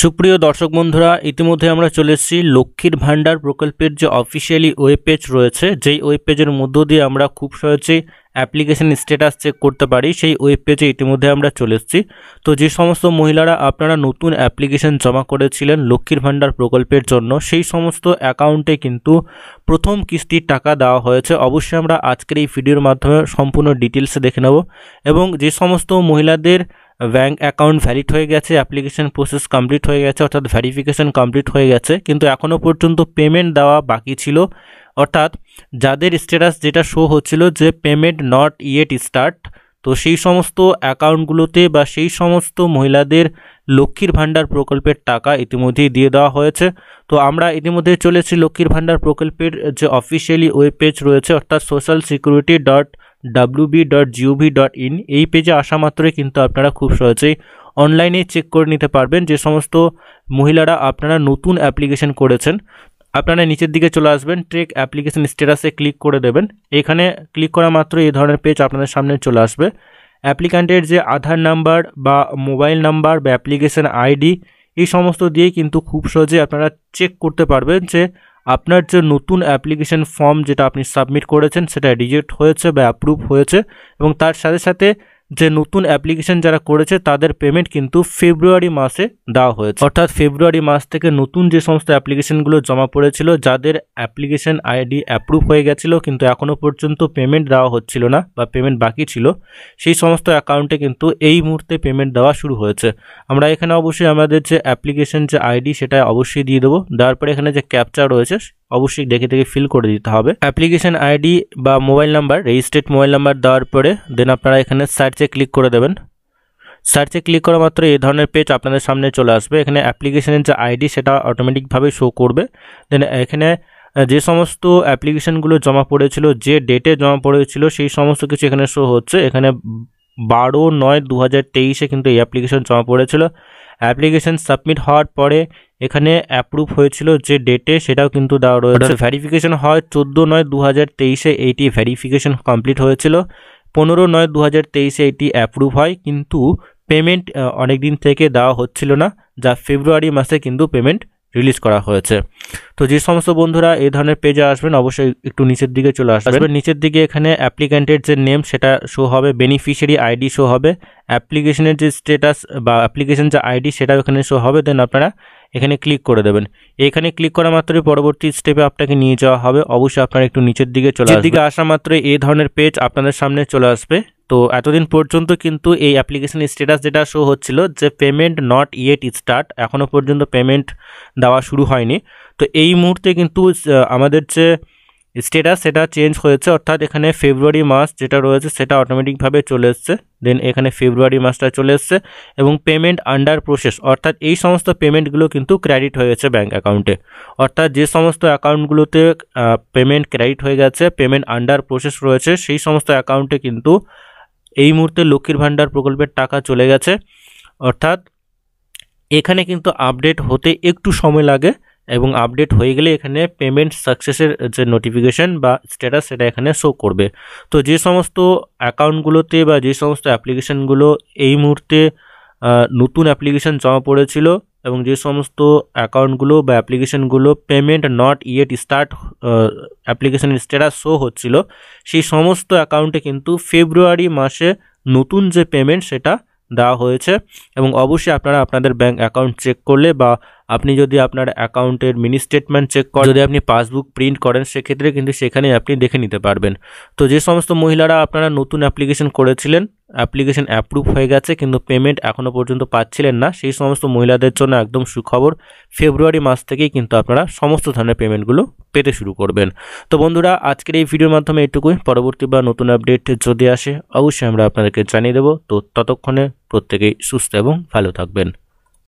সুপ্রিয় দর্শক বন্ধুরা, ইতিমধ্যে আমরা চলে এসেছি লক্ষ্মীর ভাণ্ডার প্রকল্পের যে অফিসিয়ালি ওয়েব পেজ রয়েছে, যেই ওয়েব পেজের মধ্য দিয়ে আমরা খুব সহজেই অ্যাপ্লিকেশন স্ট্যাটাস চেক করতে পারি, সেই ওয়েব পেজে ইতিমধ্যে আমরা চলে এসেছি। তো যে সমস্ত মহিলারা আপনারা নতুন অ্যাপ্লিকেশন জমা করেছিলেন লক্ষ্মীর ভাণ্ডার প্রকল্পের জন্য, সেই সমস্ত অ্যাকাউন্টে কিন্তু প্রথম কিস্তির টাকা দেওয়া হয়েছে। অবশ্যই আমরা আজকের এই ভিডিওর মাধ্যমে সম্পূর্ণ ডিটেলসে দেখে নেব এবং যে সমস্ত মহিলাদের ব্যাঙ্ক অ্যাকাউন্ট ভ্যালিড হয়ে গেছে, অ্যাপ্লিকেশন প্রসেস কমপ্লিট হয়ে গেছে, অর্থাৎ ভেরিফিকেশন কমপ্লিট হয়ে গেছে, কিন্তু এখনও পর্যন্ত পেমেন্ট দেওয়া বাকি ছিল, অর্থাৎ যাদের স্ট্যাটাস যেটা শো হচ্ছিল যে পেমেন্ট নট ইয়েট স্টার্ট, তো সেই সমস্ত অ্যাকাউন্টগুলোতে বা সেই সমস্ত মহিলাদের লক্ষ্মীর ভাণ্ডার প্রকল্পের টাকা ইতিমধ্যেই দিয়ে দেওয়া হয়েছে। তো আমরা ইতিমধ্যে চলেছি লক্ষ্মীর ভাণ্ডার প্রকল্পের যে অফিসিয়ালি ওয়েব পেজ রয়েছে, অর্থাৎ socialsecurity.wb.gov.in, এই পেজে আসা মাত্রই কিন্তু আপনারা খুব সহজেই অনলাইনে চেক করে নিতে পারবেন যে সমস্ত মহিলারা আপনারা নতুন অ্যাপ্লিকেশন করেছেন। আপনারা নিচের দিকে চলে আসবেন, ট্রেক অ্যাপ্লিকেশন স্ট্যাটাসে ক্লিক করে দেবেন। এখানে ক্লিক করা মাত্র এই ধরনের পেজ আপনাদের সামনে চলে আসবে। অ্যাপ্লিক্যান্টের যে আধার নাম্বার বা মোবাইল নাম্বার বা অ্যাপ্লিকেশন আইডি, এই সমস্ত দিয়েই কিন্তু খুব সহজে আপনারা চেক করতে পারবেন যে আপনার যে নতুন অ্যাপ্লিকেশন ফর্ম যেটা আপনি সাবমিট করেছেন সেটা রিজেক্ট হয়েছে বা অ্যাপ্রুভ হয়েছে, এবং তার সাথে সাথে যে নতুন অ্যাপ্লিকেশন যারা করেছে তাদের পেমেন্ট কিন্তু ফেব্রুয়ারি মাসে দেওয়া হয়েছে। অর্থাৎ ফেব্রুয়ারি মাস থেকে নতুন যে সমস্ত অ্যাপ্লিকেশনগুলো জমা পড়েছিল, যাদের অ্যাপ্লিকেশন আইডি অ্যাপ্রুভ হয়ে গেছিলো কিন্তু এখনও পর্যন্ত পেমেন্ট দেওয়া হচ্ছিল না বা পেমেন্ট বাকি ছিল, সেই সমস্ত অ্যাকাউন্টে কিন্তু এই মুহূর্তে পেমেন্ট দেওয়া শুরু হয়েছে। আমরা এখানে অবশ্যই আমাদের যে অ্যাপ্লিকেশন যে আইডি সেটা অবশ্যই দিয়ে দেবো। দেওয়ার পরে এখানে যে ক্যাপচা রয়েছে অবশ্যই দেখে ফিল করে দিতে হবে। অ্যাপ্লিকেশন আইডি বা mobile number, registered mobile number দেওয়ার পরে দেন আপনারা এখানে সার্চে ক্লিক করে দেবেন। সার্চে ক্লিক করা মাত্র এই ধরনের পেজ আপনাদের সামনে চলে আসবে। এখানে অ্যাপ্লিকেশনের যে আইডি সেটা অটোমেটিকভাবে শো করবে। দেন এখানে যে সমস্ত অ্যাপ্লিকেশনগুলো জমা পড়েছিল, যে ডেটে জমা পড়েছিল, সেই সমস্ত কিছু এখানে শো হচ্ছে। এখানে 12/9/2023 কিন্তু এই অ্যাপ্লিকেশন জমা পড়েছিল। অ্যাপ্লিকেশন সাবমিট হওয়ার পরে এখানে অ্যাপ্রুভ হয়েছিল যে ডেটে, সেটাও কিন্তু দেওয়া রয়েছে। ভেরিফিকেশন হয় 14/9/2023 এইটি ভেরিফিকেশন কমপ্লিট হয়েছিল। 15/9/2023 এইটি অ্যাপ্রুভ হয়, কিন্তু পেমেন্ট অনেক দিন থেকে দেওয়া হচ্ছিল না, যা ফেব্রুয়ারি মাসে কিন্তু পেমেন্ট রিলিজ করা হয়েছে। তো যে সমস্ত বন্ধুরা এই ধরনের পেজে আসবেন অবশ্যই একটু নিচের দিকে চলে আসবেন। নিচের দিকে এখানে অ্যাপ্লিক্যান্টের যে নেম সেটা শো হবে, বেনিফিশিয়ারি আইডি শো হবে, অ্যাপ্লিকেশনের যে স্ট্যাটাস বা অ্যাপ্লিকেশন যে আইডি সেটাও এখানে শো হবে। দেন আপনারা এখানে ক্লিক করে দেবেন। এখানে ক্লিক করা মাত্রই পরবর্তী স্টেপে আপনাকে নিয়ে যাওয়া হবে। অবশ্যই আপনারা একটু নিচের দিকে চলে আসবেন। দিকে আসা মাত্রই এই ধরনের পেজ আপনাদের সামনে চলে আসবে। তো এতদিন পর্যন্ত কিন্তু এই অ্যাপ্লিকেশন স্ট্যাটাস যেটা শো হচ্ছিল যে পেমেন্ট নট ইয়েট স্টার্ট, এখনও পর্যন্ত পেমেন্ট দেওয়া শুরু হয়নি। তো এই মুহূর্তে কিন্তু আমাদের যে স্ট্যাটাস সেটা চেঞ্জ হয়েছে, অর্থাৎ এখানে ফেব্রুয়ারি মাস যেটা রয়েছে সেটা অটোমেটিকভাবে চলে এসছে। দেন এখানে ফেব্রুয়ারি মাসটা চলে এসছে এবং পেমেন্ট আন্ডার প্রসেস, অর্থাৎ এই সমস্ত পেমেন্টগুলো কিন্তু ক্রেডিট হয়ে গেছে ব্যাঙ্ক অ্যাকাউন্টে। অর্থাৎ যে সমস্ত অ্যাকাউন্টগুলোতে পেমেন্ট ক্রেডিট হয়ে গেছে, পেমেন্ট আন্ডার প্রসেস রয়েছে, সেই সমস্ত অ্যাকাউন্টে কিন্তু এই মুহূর্তে লক্ষ্মীর ভাণ্ডার প্রকল্পের টাকা চলে গেছে। অর্থাৎ এখানে কিন্তু আপডেট হতে একটু সময় লাগে এবং আপডেট হয়ে গেলে এখানে পেমেন্ট সাকসেসের যে নোটিফিকেশন বা স্ট্যাটাস সেটা এখানে শো করবে। তো যে সমস্ত অ্যাকাউন্টগুলোতে বা যে সমস্ত অ্যাপ্লিকেশনগুলো এই মুহূর্তে নতুন অ্যাপ্লিকেশন জমা পড়েছিল এবং যে সমস্ত অ্যাকাউন্টগুলো বা অ্যাপ্লিকেশনগুলো পেমেন্ট নট ইয়েট স্টার্ট অ্যাপ্লিকেশনের স্ট্যাটাস শো হচ্ছিল, সেই সমস্ত অ্যাকাউন্টে কিন্তু ফেব্রুয়ারি মাসে নতুন যে পেমেন্ট সেটা দেওয়া হয়েছে। এবং অবশ্যই আপনারা আপনাদের ব্যাঙ্ক অ্যাকাউন্ট চেক করলে বা আপনি যদি আপনার অ্যাকাউন্টের মিনি স্টেটমেন্ট চেক করেন, যদি আপনি পাসবুক প্রিন্ট করেন, সেক্ষেত্রে কিন্তু সেখানে আপনি দেখে নিতে পারবেন। তো যে সমস্ত মহিলারা আপনারা নতুন অ্যাপ্লিকেশন করেছিলেন, অ্যাপ্লিকেশন অ্যাপ্রুভ হয়ে গেছে কিন্তু পেমেন্ট এখনও পর্যন্ত পাচ্ছিলেন না, সেই সমস্ত মহিলাদের জন্য একদম সুখবর, ফেব্রুয়ারি মাস থেকেই কিন্তু আপনারা সমস্ত ধরনের পেমেন্টগুলো পেতে শুরু করবেন। তো বন্ধুরা, আজকের এই ভিডিওর মাধ্যমে এটুকুই। পরবর্তী বা নতুন আপডেট যদি আসে অবশ্যই আমরা আপনাদেরকে জানিয়ে দেবো। তো ততক্ষণে প্রত্যেকেই সুস্থ এবং ভালো থাকবেন।